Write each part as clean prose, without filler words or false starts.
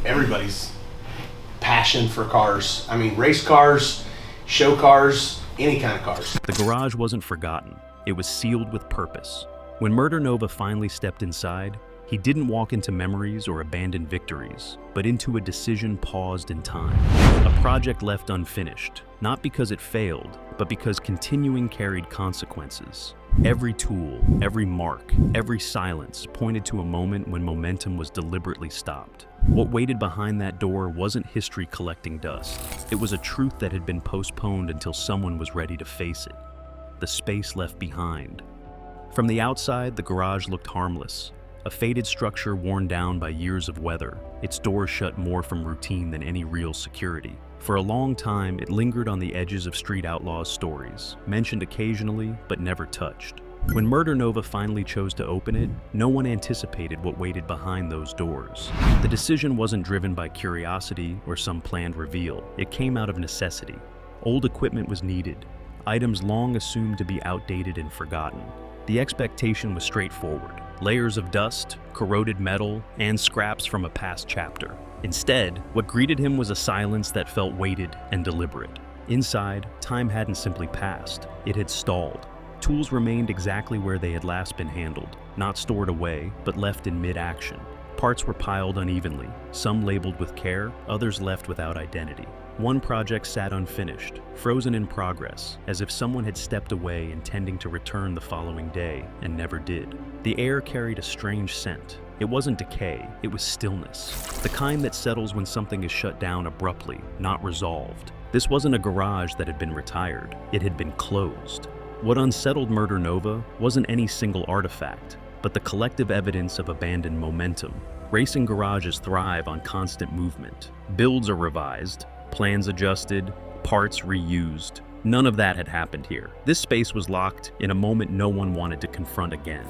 everybody's passion for cars. I mean, race cars, show cars, any kind of cars. The garage wasn't forgotten. It was sealed with purpose. When Murder Nova finally stepped inside, he didn't walk into memories or abandoned victories, but into a decision paused in time. A project left unfinished, not because it failed, but because continuing carried consequences. Every tool, every mark, every silence pointed to a moment when momentum was deliberately stopped. What waited behind that door wasn't history collecting dust. It was a truth that had been postponed until someone was ready to face it. The space left behind. From the outside, the garage looked harmless. A faded structure worn down by years of weather, its doors shut more from routine than any real security. For a long time, it lingered on the edges of Street Outlaws stories, mentioned occasionally, but never touched. When Murder Nova finally chose to open it, no one anticipated what waited behind those doors. The decision wasn't driven by curiosity or some planned reveal. It came out of necessity. Old equipment was needed, items long assumed to be outdated and forgotten. The expectation was straightforward. Layers of dust, corroded metal, and scraps from a past chapter. Instead, what greeted him was a silence that felt weighted and deliberate. Inside, time hadn't simply passed, it had stalled. Tools remained exactly where they had last been handled, not stored away, but left in mid-action. Parts were piled unevenly, some labeled with care, others left without identity. One project sat unfinished, frozen in progress, as if someone had stepped away intending to return the following day and never did. The air carried a strange scent. It wasn't decay, it was stillness. The kind that settles when something is shut down abruptly, not resolved. This wasn't a garage that had been retired, it had been closed. What unsettled Murder Nova wasn't any single artifact, but the collective evidence of abandoned momentum. Racing garages thrive on constant movement. Builds are revised, plans adjusted, parts reused. None of that had happened here. This space was locked in a moment no one wanted to confront again.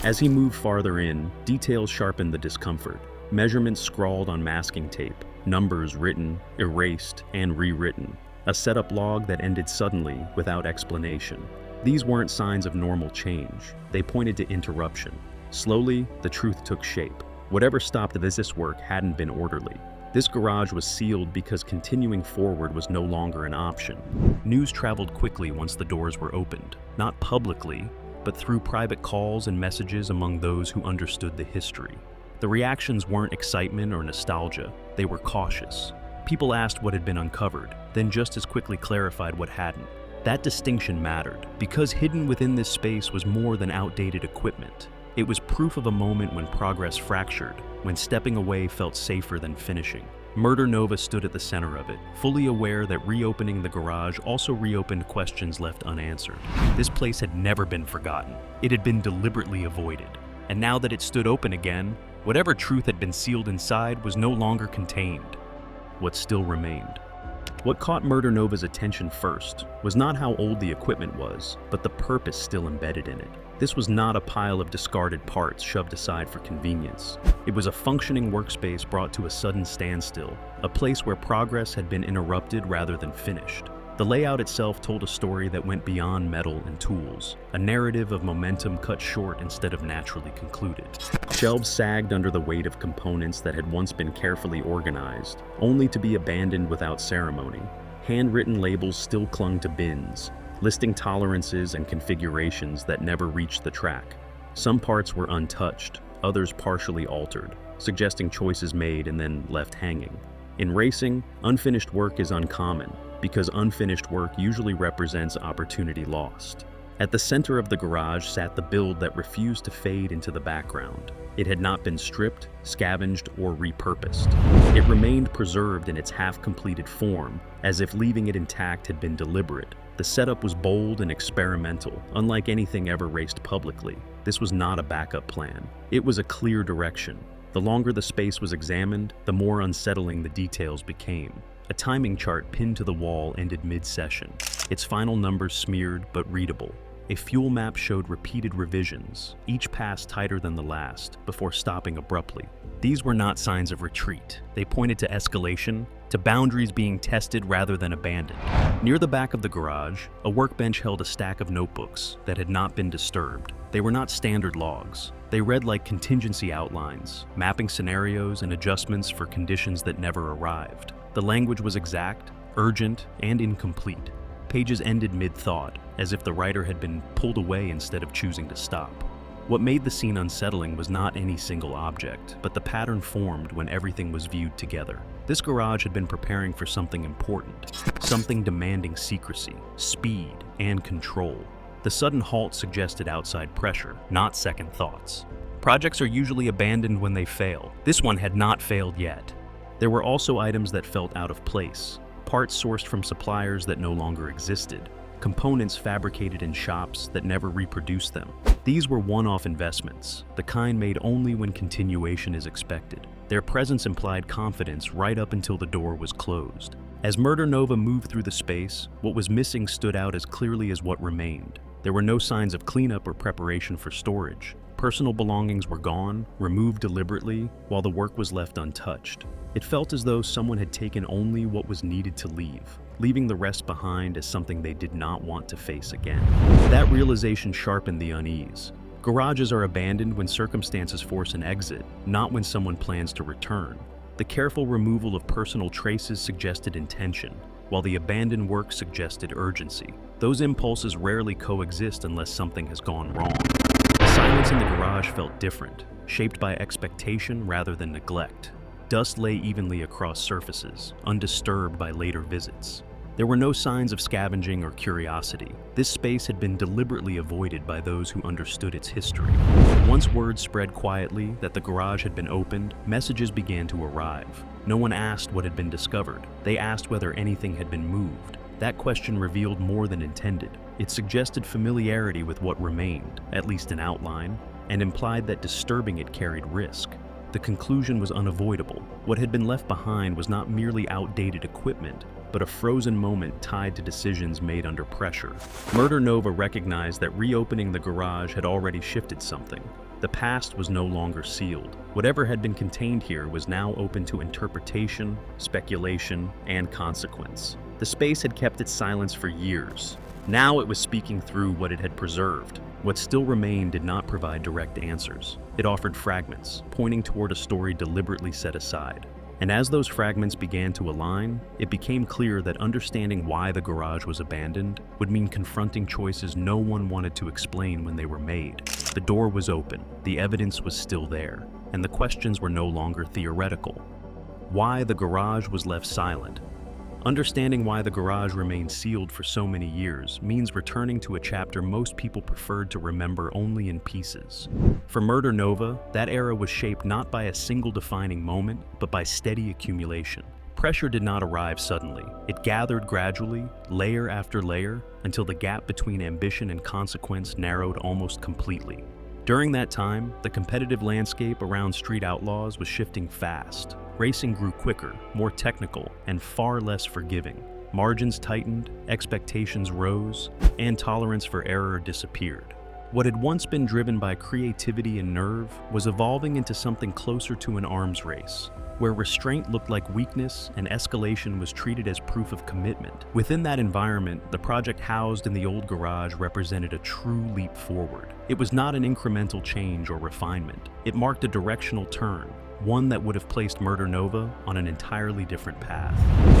As he moved farther in, details sharpened the discomfort. Measurements scrawled on masking tape, numbers written, erased, and rewritten. A setup log that ended suddenly without explanation. These weren't signs of normal change. They pointed to interruption. Slowly, the truth took shape. Whatever stopped this work hadn't been orderly. This garage was sealed because continuing forward was no longer an option. News traveled quickly once the doors were opened, not publicly, but through private calls and messages among those who understood the history. The reactions weren't excitement or nostalgia, they were cautious. People asked what had been uncovered, then just as quickly clarified what hadn't. That distinction mattered, because hidden within this space was more than outdated equipment. It was proof of a moment when progress fractured, when stepping away felt safer than finishing. Murder Nova stood at the center of it, fully aware that reopening the garage also reopened questions left unanswered. This place had never been forgotten. It had been deliberately avoided. And now that it stood open again, whatever truth had been sealed inside was no longer contained. What still remained. What caught Murder Nova's attention first was not how old the equipment was, but the purpose still embedded in it. This was not a pile of discarded parts shoved aside for convenience. It was a functioning workspace brought to a sudden standstill, a place where progress had been interrupted rather than finished. The layout itself told a story that went beyond metal and tools, a narrative of momentum cut short instead of naturally concluded. Shelves sagged under the weight of components that had once been carefully organized, only to be abandoned without ceremony. Handwritten labels still clung to bins, listing tolerances and configurations that never reached the track. Some parts were untouched, others partially altered, suggesting choices made and then left hanging. In racing, unfinished work is uncommon, because unfinished work usually represents opportunity lost. At the center of the garage sat the build that refused to fade into the background. It had not been stripped, scavenged, or repurposed. It remained preserved in its half-completed form, as if leaving it intact had been deliberate. The setup was bold and experimental, unlike anything ever raced publicly. This was not a backup plan. It was a clear direction. The longer the space was examined, the more unsettling the details became. A timing chart pinned to the wall ended mid-session, its final numbers smeared but readable. A fuel map showed repeated revisions, each pass tighter than the last, before stopping abruptly. These were not signs of retreat. They pointed to escalation, to boundaries being tested rather than abandoned. Near the back of the garage, a workbench held a stack of notebooks that had not been disturbed. They were not standard logs. They read like contingency outlines, mapping scenarios and adjustments for conditions that never arrived. The language was exact, urgent, and incomplete. Pages ended mid-thought, as if the writer had been pulled away instead of choosing to stop. What made the scene unsettling was not any single object, but the pattern formed when everything was viewed together. This garage had been preparing for something important, something demanding secrecy, speed, and control. The sudden halt suggested outside pressure, not second thoughts. Projects are usually abandoned when they fail. This one had not failed yet. There were also items that felt out of place, parts sourced from suppliers that no longer existed, components fabricated in shops that never reproduced them. These were one-off investments, the kind made only when continuation is expected. Their presence implied confidence right up until the door was closed. As Murder Nova moved through the space, what was missing stood out as clearly as what remained. There were no signs of cleanup or preparation for storage. Personal belongings were gone, removed deliberately, while the work was left untouched. It felt as though someone had taken only what was needed to leave, leaving the rest behind as something they did not want to face again. That realization sharpened the unease. Garages are abandoned when circumstances force an exit, not when someone plans to return. The careful removal of personal traces suggested intention, while the abandoned work suggested urgency. Those impulses rarely coexist unless something has gone wrong. The silence in the garage felt different, shaped by expectation rather than neglect. Dust lay evenly across surfaces, undisturbed by later visits. There were no signs of scavenging or curiosity. This space had been deliberately avoided by those who understood its history. Once word spread quietly that the garage had been opened, messages began to arrive. No one asked what had been discovered. They asked whether anything had been moved. That question revealed more than intended. It suggested familiarity with what remained, at least in outline, and implied that disturbing it carried risk. The conclusion was unavoidable. What had been left behind was not merely outdated equipment, but a frozen moment tied to decisions made under pressure. Murder Nova recognized that reopening the garage had already shifted something. The past was no longer sealed. Whatever had been contained here was now open to interpretation, speculation, and consequence. The space had kept its silence for years. Now it was speaking through what it had preserved. What still remained did not provide direct answers. It offered fragments, pointing toward a story deliberately set aside. And as those fragments began to align, it became clear that understanding why the garage was abandoned would mean confronting choices no one wanted to explain when they were made. The door was open, the evidence was still there, and the questions were no longer theoretical. Why the garage was left silent. Understanding why the garage remained sealed for so many years means returning to a chapter most people preferred to remember only in pieces. For Murder Nova, that era was shaped not by a single defining moment, but by steady accumulation. Pressure did not arrive suddenly. It gathered gradually, layer after layer, until the gap between ambition and consequence narrowed almost completely. During that time, the competitive landscape around Street Outlaws was shifting fast. Racing grew quicker, more technical, and far less forgiving. Margins tightened, expectations rose, and tolerance for error disappeared. What had once been driven by creativity and nerve was evolving into something closer to an arms race, where restraint looked like weakness and escalation was treated as proof of commitment. Within that environment, the project housed in the old garage represented a true leap forward. It was not an incremental change or refinement. It marked a directional turn, one that would have placed Murder Nova on an entirely different path.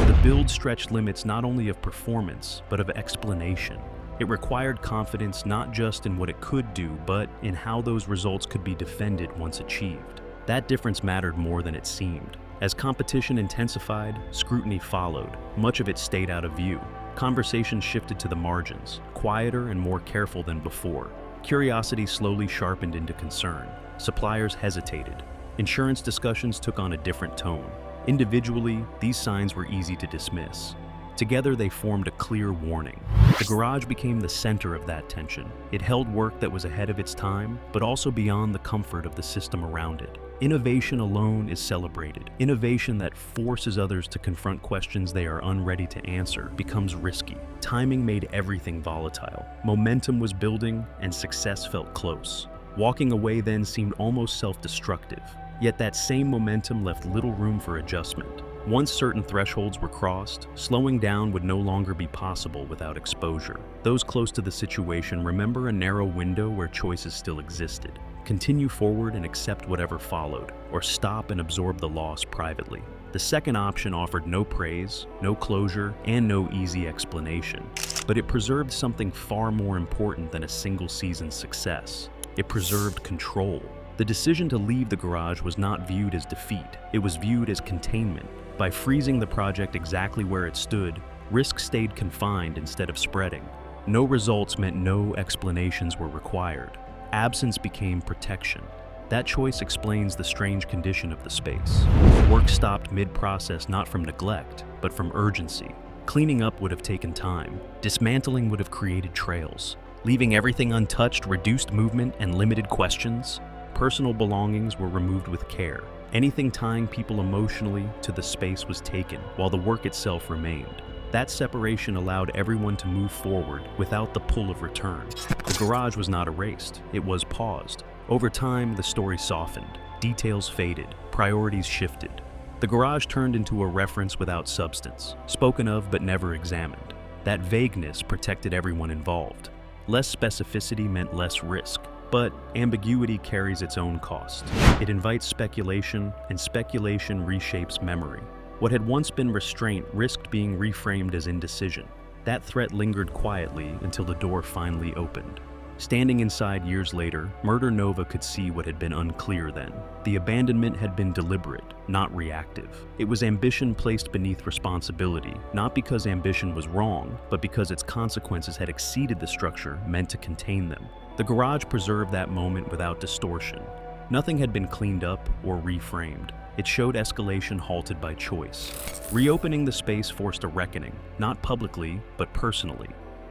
The build stretched limits not only of performance, but of explanation. It required confidence not just in what it could do, but in how those results could be defended once achieved. That difference mattered more than it seemed. As competition intensified, scrutiny followed. Much of it stayed out of view. Conversations shifted to the margins, quieter and more careful than before. Curiosity slowly sharpened into concern. Suppliers hesitated. Insurance discussions took on a different tone. Individually, these signs were easy to dismiss. Together, they formed a clear warning. The garage became the center of that tension. It held work that was ahead of its time, but also beyond the comfort of the system around it. Innovation alone is celebrated. Innovation that forces others to confront questions they are unready to answer becomes risky. Timing made everything volatile. Momentum was building, and success felt close. Walking away then seemed almost self-destructive. Yet that same momentum left little room for adjustment. Once certain thresholds were crossed, slowing down would no longer be possible without exposure. Those close to the situation remember a narrow window where choices still existed. continue forward and accept whatever followed, or stop and absorb the loss privately. The second option offered no praise, no closure, and no easy explanation. But it preserved something far more important than a single season's success. It preserved control. The decision to leave the garage was not viewed as defeat, it was viewed as containment. By freezing the project exactly where it stood, risk stayed confined instead of spreading. No results meant no explanations were required. Absence became protection. That choice explains the strange condition of the space. Work stopped mid-process not from neglect, but from urgency. Cleaning up would have taken time. Dismantling would have created trails. Leaving everything untouched reduced movement and limited questions. Personal belongings were removed with care. Anything tying people emotionally to the space was taken, while the work itself remained. That separation allowed everyone to move forward without the pull of return. The garage was not erased, it was paused. Over time, the story softened, details faded, priorities shifted. The garage turned into a reference without substance, spoken of but never examined. That vagueness protected everyone involved. Less specificity meant less risk, but ambiguity carries its own cost. It invites speculation, and speculation reshapes memory. What had once been restraint risked being reframed as indecision. That threat lingered quietly until the door finally opened. Standing inside years later, Murder Nova could see what had been unclear then. The abandonment had been deliberate, not reactive. It was ambition placed beneath responsibility, not because ambition was wrong, but because its consequences had exceeded the structure meant to contain them. The garage preserved that moment without distortion. Nothing had been cleaned up or reframed. It showed escalation halted by choice. Reopening the space forced a reckoning, not publicly, but personally.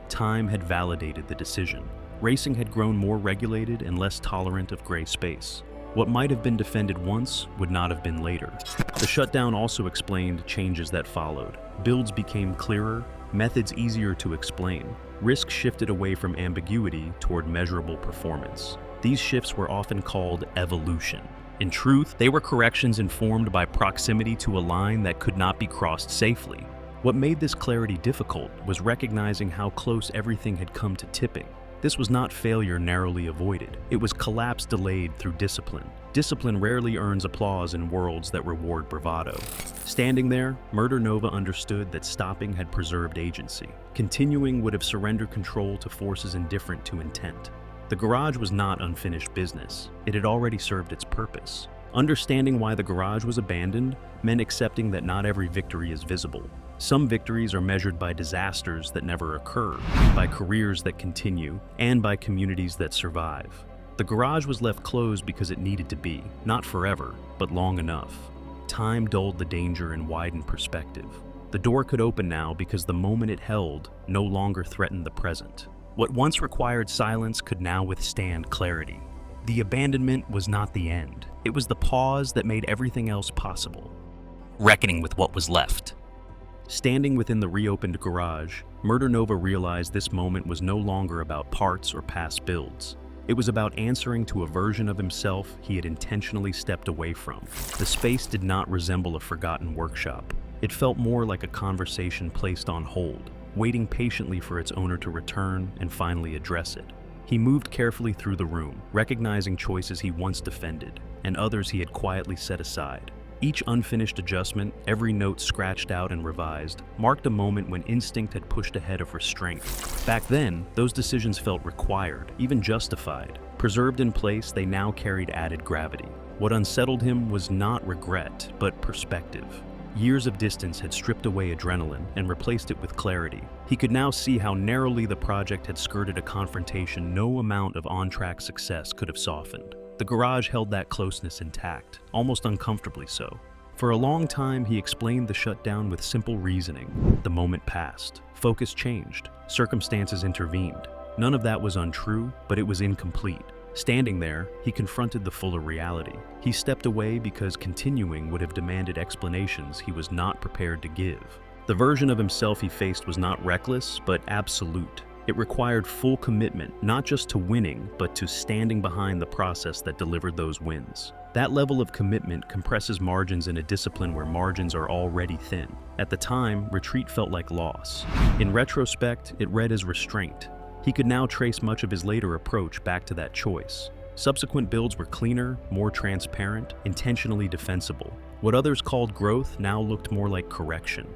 Time had validated the decision. Racing had grown more regulated and less tolerant of gray space. What might have been defended once would not have been later. The shutdown also explained changes that followed. Builds became clearer, methods easier to explain. Risk shifted away from ambiguity toward measurable performance. These shifts were often called evolution. In truth, they were corrections informed by proximity to a line that could not be crossed safely. What made this clarity difficult was recognizing how close everything had come to tipping. This was not failure narrowly avoided. It was collapse delayed through discipline. Discipline rarely earns applause in worlds that reward bravado. Standing there, Murder Nova understood that stopping had preserved agency. Continuing would have surrendered control to forces indifferent to intent. The garage was not unfinished business. It had already served its purpose. Understanding why the garage was abandoned meant accepting that not every victory is visible. Some victories are measured by disasters that never occur, by careers that continue, and by communities that survive. The garage was left closed because it needed to be, not forever, but long enough. Time dulled the danger and widened perspective. The door could open now because the moment it held no longer threatened the present. What once required silence could now withstand clarity. The abandonment was not the end. It was the pause that made everything else possible. Reckoning with what was left. Standing within the reopened garage, Murder Nova realized this moment was no longer about parts or past builds. It was about answering to a version of himself he had intentionally stepped away from. The space did not resemble a forgotten workshop. It felt more like a conversation placed on hold, waiting patiently for its owner to return and finally address it. He moved carefully through the room, recognizing choices he once defended and others he had quietly set aside. Each unfinished adjustment, every note scratched out and revised, marked a moment when instinct had pushed ahead of restraint. Back then, those decisions felt required, even justified. Preserved in place, they now carried added gravity. What unsettled him was not regret, but perspective. Years of distance had stripped away adrenaline and replaced it with clarity. He could now see how narrowly the project had skirted a confrontation no amount of on-track success could have softened. The garage held that closeness intact, almost uncomfortably so. For a long time, he explained the shutdown with simple reasoning. The moment passed. Focus changed. Circumstances intervened. None of that was untrue, but it was incomplete. Standing there, he confronted the fuller reality. He stepped away because continuing would have demanded explanations he was not prepared to give. The version of himself he faced was not reckless, but absolute. It required full commitment, not just to winning, but to standing behind the process that delivered those wins. That level of commitment compresses margins in a discipline where margins are already thin. At the time, retreat felt like loss. In retrospect, it read as restraint. He could now trace much of his later approach back to that choice. Subsequent builds were cleaner, more transparent, intentionally defensible. What others called growth now looked more like correction.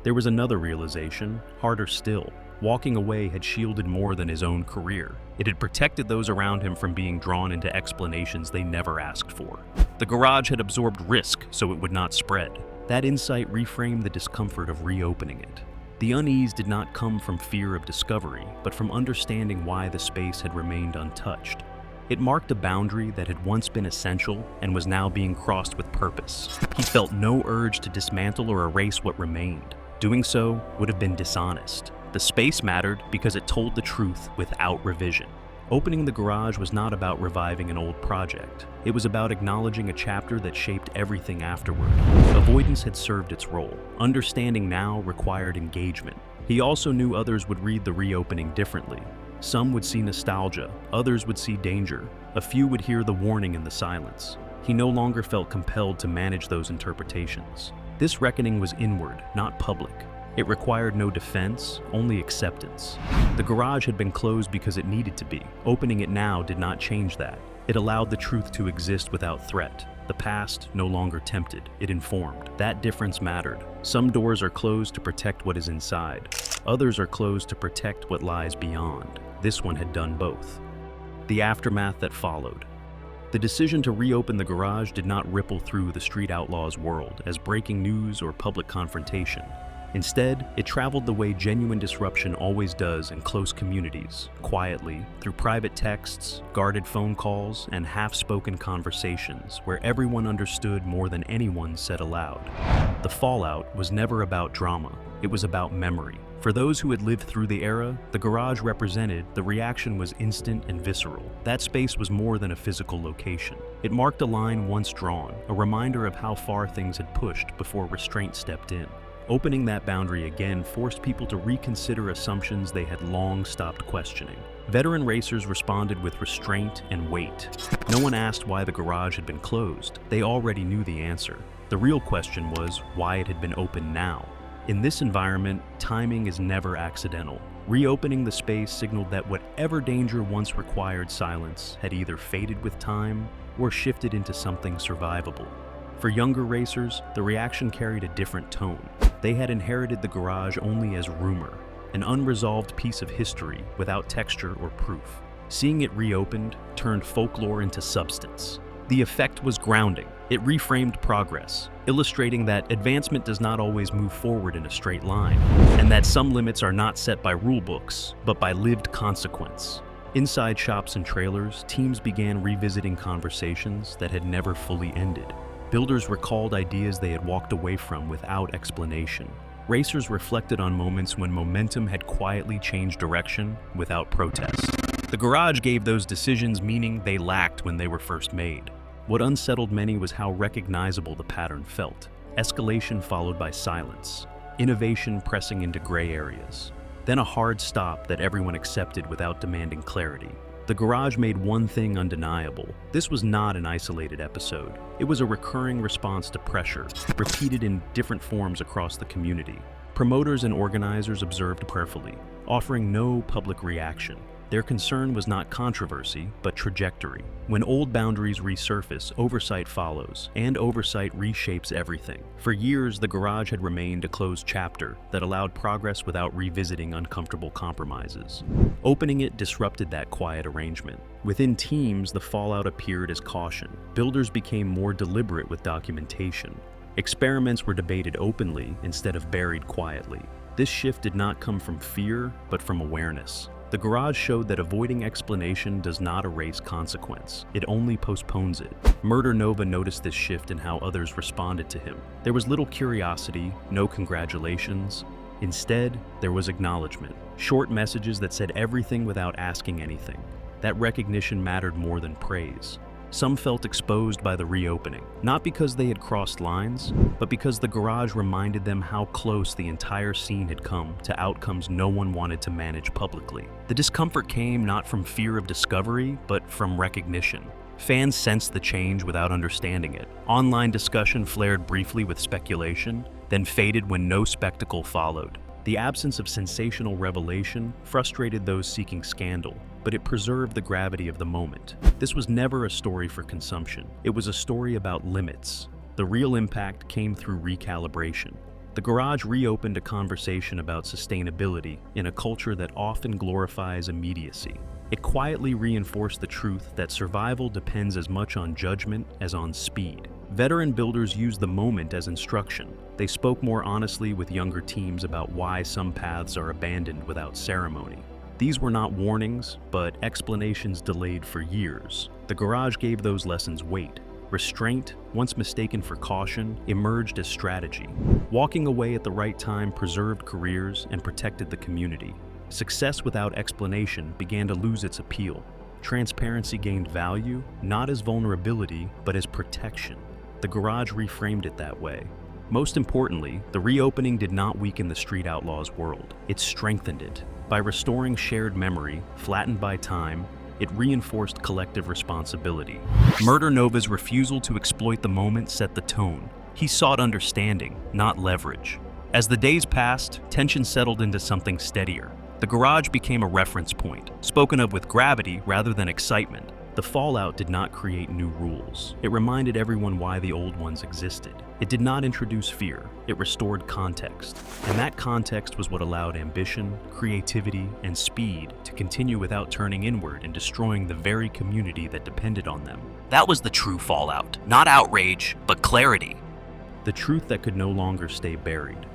There was another realization, harder still. Walking away had shielded more than his own career. It had protected those around him from being drawn into explanations they never asked for. The garage had absorbed risk so it would not spread. That insight reframed the discomfort of reopening it. The unease did not come from fear of discovery, but from understanding why the space had remained untouched. It marked a boundary that had once been essential and was now being crossed with purpose. He felt no urge to dismantle or erase what remained. Doing so would have been dishonest. The space mattered because it told the truth without revision. Opening the garage was not about reviving an old project. It was about acknowledging a chapter that shaped everything afterward. Avoidance had served its role. Understanding now required engagement. He also knew others would read the reopening differently. Some would see nostalgia, others would see danger. A few would hear the warning in the silence. He no longer felt compelled to manage those interpretations. This reckoning was inward, not public. It required no defense, only acceptance. The garage had been closed because it needed to be. Opening it now did not change that. It allowed the truth to exist without threat. The past no longer tempted, it informed. That difference mattered. Some doors are closed to protect what is inside. Others are closed to protect what lies beyond. This one had done both. The aftermath that followed. The decision to reopen the garage did not ripple through the Street Outlaws world as breaking news or public confrontation. Instead, it traveled the way genuine disruption always does in close communities, quietly, through private texts, guarded phone calls, and half-spoken conversations where everyone understood more than anyone said aloud. The fallout was never about drama, it was about memory. For those who had lived through the era, the garage represented, the reaction was instant and visceral. That space was more than a physical location. It marked a line once drawn, a reminder of how far things had pushed before restraint stepped in. Opening that boundary again forced people to reconsider assumptions they had long stopped questioning. Veteran racers responded with restraint and weight. No one asked why the garage had been closed. They already knew the answer. The real question was why it had been opened now. In this environment, timing is never accidental. Reopening the space signaled that whatever danger once required silence had either faded with time or shifted into something survivable. For younger racers, the reaction carried a different tone. They had inherited the garage only as rumor, an unresolved piece of history without texture or proof. Seeing it reopened turned folklore into substance. The effect was grounding. It reframed progress, illustrating that advancement does not always move forward in a straight line, and that some limits are not set by rulebooks, but by lived consequence. Inside shops and trailers, teams began revisiting conversations that had never fully ended. Builders recalled ideas they had walked away from without explanation. Racers reflected on moments when momentum had quietly changed direction without protest. The garage gave those decisions meaning they lacked when they were first made. What unsettled many was how recognizable the pattern felt. Escalation followed by silence. Innovation pressing into gray areas. Then a hard stop that everyone accepted without demanding clarity. The garage made one thing undeniable. This was not an isolated episode. It was a recurring response to pressure, repeated in different forms across the community. Promoters and organizers observed prayerfully, offering no public reaction. Their concern was not controversy, but trajectory. When old boundaries resurface, oversight follows, and oversight reshapes everything. For years, the garage had remained a closed chapter that allowed progress without revisiting uncomfortable compromises. Opening it disrupted that quiet arrangement. Within teams, the fallout appeared as caution. Builders became more deliberate with documentation. Experiments were debated openly instead of buried quietly. This shift did not come from fear, but from awareness. The garage showed that avoiding explanation does not erase consequence. It only postpones it. Murder Nova noticed this shift in how others responded to him. There was little curiosity, no congratulations. Instead, there was acknowledgement. Short messages that said everything without asking anything. That recognition mattered more than praise. Some felt exposed by the reopening, not because they had crossed lines, but because the garage reminded them how close the entire scene had come to outcomes no one wanted to manage publicly. The discomfort came not from fear of discovery, but from recognition. Fans sensed the change without understanding it. Online discussion flared briefly with speculation, then faded when no spectacle followed. The absence of sensational revelation frustrated those seeking scandal. but it preserved the gravity of the moment. This was never a story for consumption. It was a story about limits. The real impact came through recalibration. The garage reopened a conversation about sustainability in a culture that often glorifies immediacy. It quietly reinforced the truth that survival depends as much on judgment as on speed. Veteran builders used the moment as instruction. They spoke more honestly with younger teams about why some paths are abandoned without ceremony. These were not warnings, but explanations delayed for years. The garage gave those lessons weight. Restraint, once mistaken for caution, emerged as strategy. Walking away at the right time preserved careers and protected the community. Success without explanation began to lose its appeal. Transparency gained value, not as vulnerability, but as protection. The garage reframed it that way. Most importantly, the reopening did not weaken the Street Outlaws world. It strengthened it. By restoring shared memory, flattened by time, it reinforced collective responsibility. Murder Nova's refusal to exploit the moment set the tone. He sought understanding, not leverage. As the days passed, tension settled into something steadier. The garage became a reference point, spoken of with gravity rather than excitement. The fallout did not create new rules. It reminded everyone why the old ones existed. It did not introduce fear. It restored context. And that context was what allowed ambition, creativity, and speed to continue without turning inward and destroying the very community that depended on them. That was the true fallout. Not outrage, but clarity. The truth that could no longer stay buried.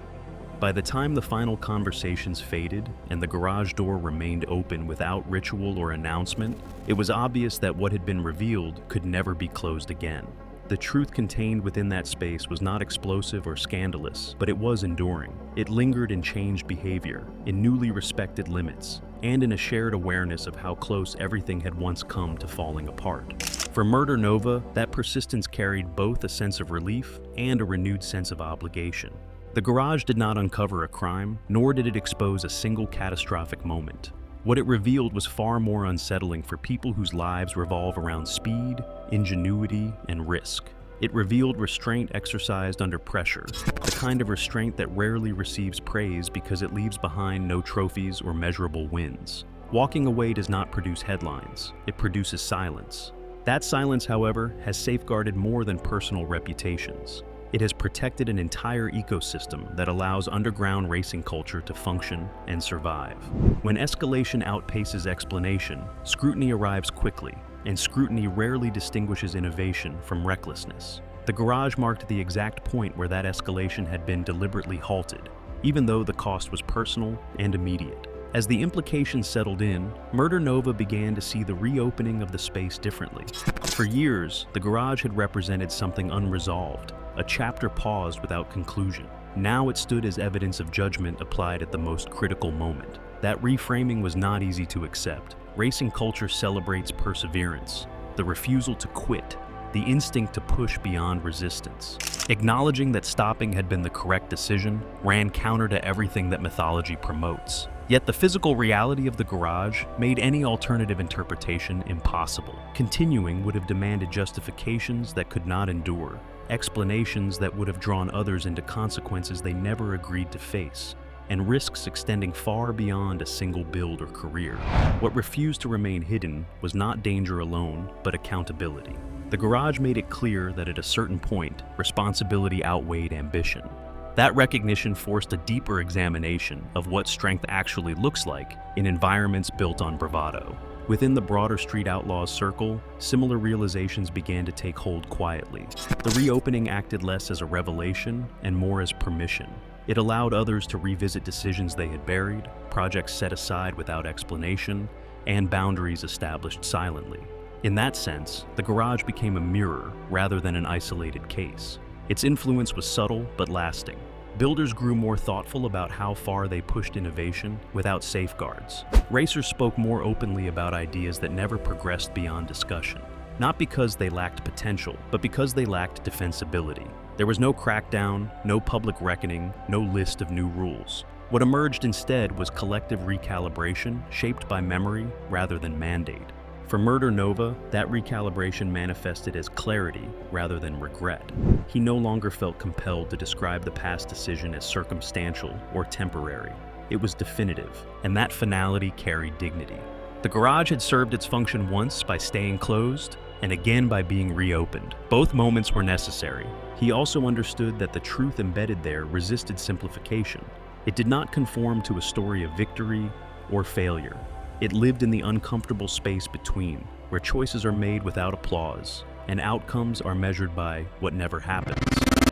By the time the final conversations faded and the garage door remained open without ritual or announcement, it was obvious that what had been revealed could never be closed again. The truth contained within that space was not explosive or scandalous, but it was enduring. It lingered in changed behavior, in newly respected limits, and in a shared awareness of how close everything had once come to falling apart. For Murder Nova, that persistence carried both a sense of relief and a renewed sense of obligation. The garage did not uncover a crime, nor did it expose a single catastrophic moment. What it revealed was far more unsettling for people whose lives revolve around speed, ingenuity, and risk. It revealed restraint exercised under pressure, the kind of restraint that rarely receives praise because it leaves behind no trophies or measurable wins. Walking away does not produce headlines, it produces silence. That silence, however, has safeguarded more than personal reputations. It has protected an entire ecosystem that allows underground racing culture to function and survive. When escalation outpaces explanation, scrutiny arrives quickly, and scrutiny rarely distinguishes innovation from recklessness. The garage marked the exact point where that escalation had been deliberately halted, even though the cost was personal and immediate. As the implications settled in, Murder Nova began to see the reopening of the space differently. For years, the garage had represented something unresolved, a chapter paused without conclusion. Now it stood as evidence of judgment applied at the most critical moment. That reframing was not easy to accept. Racing culture celebrates perseverance, the refusal to quit, the instinct to push beyond resistance. Acknowledging that stopping had been the correct decision ran counter to everything that mythology promotes. Yet the physical reality of the garage made any alternative interpretation impossible. Continuing would have demanded justifications that could not endure, explanations that would have drawn others into consequences they never agreed to face, and risks extending far beyond a single build or career. What refused to remain hidden was not danger alone, but accountability. The garage made it clear that at a certain point, responsibility outweighed ambition. That recognition forced a deeper examination of what strength actually looks like in environments built on bravado. Within the broader Street Outlaws circle, similar realizations began to take hold quietly. The reopening acted less as a revelation and more as permission. It allowed others to revisit decisions they had buried, projects set aside without explanation, and boundaries established silently. In that sense, the garage became a mirror rather than an isolated case. Its influence was subtle but lasting. Builders grew more thoughtful about how far they pushed innovation without safeguards. Racers spoke more openly about ideas that never progressed beyond discussion, not because they lacked potential, but because they lacked defensibility. There was no crackdown, no public reckoning, no list of new rules. What emerged instead was collective recalibration shaped by memory rather than mandate. For Murder Nova, that recalibration manifested as clarity rather than regret. He no longer felt compelled to describe the past decision as circumstantial or temporary. It was definitive, and that finality carried dignity. The garage had served its function once by staying closed, and again by being reopened. Both moments were necessary. He also understood that the truth embedded there resisted simplification. It did not conform to a story of victory or failure. It lived in the uncomfortable space between, where choices are made without applause, and outcomes are measured by what never happens.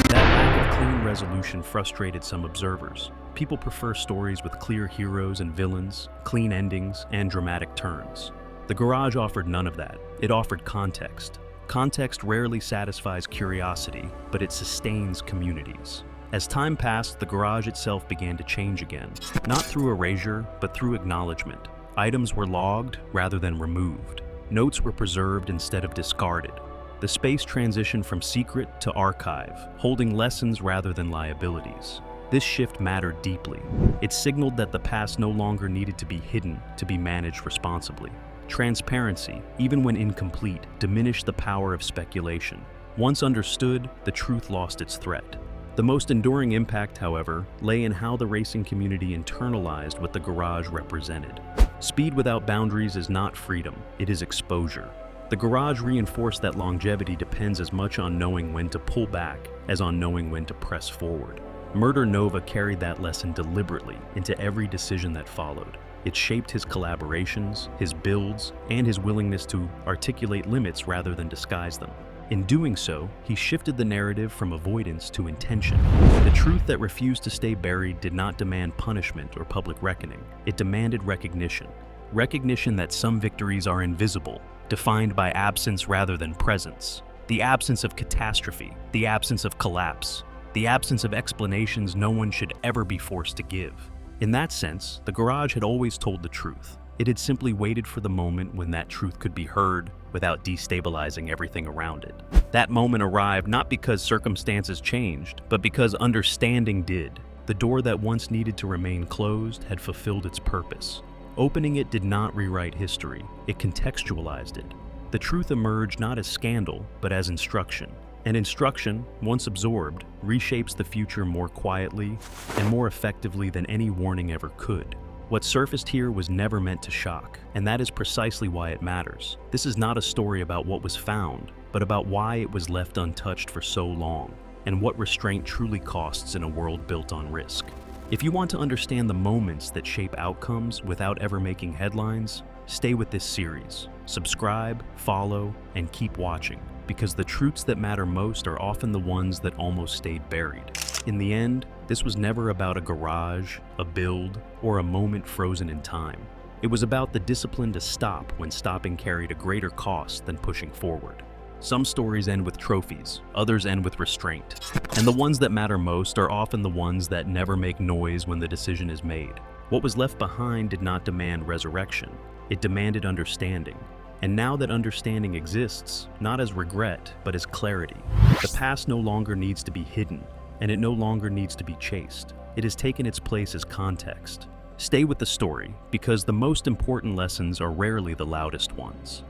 That lack of clean resolution frustrated some observers. People prefer stories with clear heroes and villains, clean endings, and dramatic turns. The garage offered none of that. It offered context. Context rarely satisfies curiosity, but it sustains communities. As time passed, the garage itself began to change again, not through erasure, but through acknowledgement. Items were logged rather than removed. Notes were preserved instead of discarded. The space transitioned from secret to archive, holding lessons rather than liabilities. This shift mattered deeply. It signaled that the past no longer needed to be hidden to be managed responsibly. Transparency, even when incomplete, diminished the power of speculation. Once understood, the truth lost its threat. The most enduring impact, however, lay in how the racing community internalized what the garage represented. Speed without boundaries is not freedom, it is exposure. The garage reinforced that longevity depends as much on knowing when to pull back as on knowing when to press forward. Murder Nova carried that lesson deliberately into every decision that followed. It shaped his collaborations, his builds, and his willingness to articulate limits rather than disguise them. In doing so, he shifted the narrative from avoidance to intention. The truth that refused to stay buried did not demand punishment or public reckoning. It demanded recognition. Recognition that some victories are invisible, defined by absence rather than presence. The absence of catastrophe, the absence of collapse, the absence of explanations no one should ever be forced to give. In that sense, the garage had always told the truth. It had simply waited for the moment when that truth could be heard without destabilizing everything around it. That moment arrived not because circumstances changed, but because understanding did. The door that once needed to remain closed had fulfilled its purpose. Opening it did not rewrite history, it contextualized it. The truth emerged not as scandal, but as instruction. And instruction, once absorbed, reshapes the future more quietly and more effectively than any warning ever could. What surfaced here was never meant to shock, and that is precisely why it matters. This is not a story about what was found, but about why it was left untouched for so long, and what restraint truly costs in a world built on risk. If you want to understand the moments that shape outcomes without ever making headlines, stay with this series. Subscribe, follow, and keep watching, because the truths that matter most are often the ones that almost stayed buried. In the end, this was never about a garage, a build, or a moment frozen in time. It was about the discipline to stop when stopping carried a greater cost than pushing forward. Some stories end with trophies, others end with restraint. And the ones that matter most are often the ones that never make noise when the decision is made. What was left behind did not demand resurrection, it demanded understanding. And now that understanding exists, not as regret, but as clarity, the past no longer needs to be hidden, and it no longer needs to be chased. It has taken its place as context. Stay with the story, because the most important lessons are rarely the loudest ones.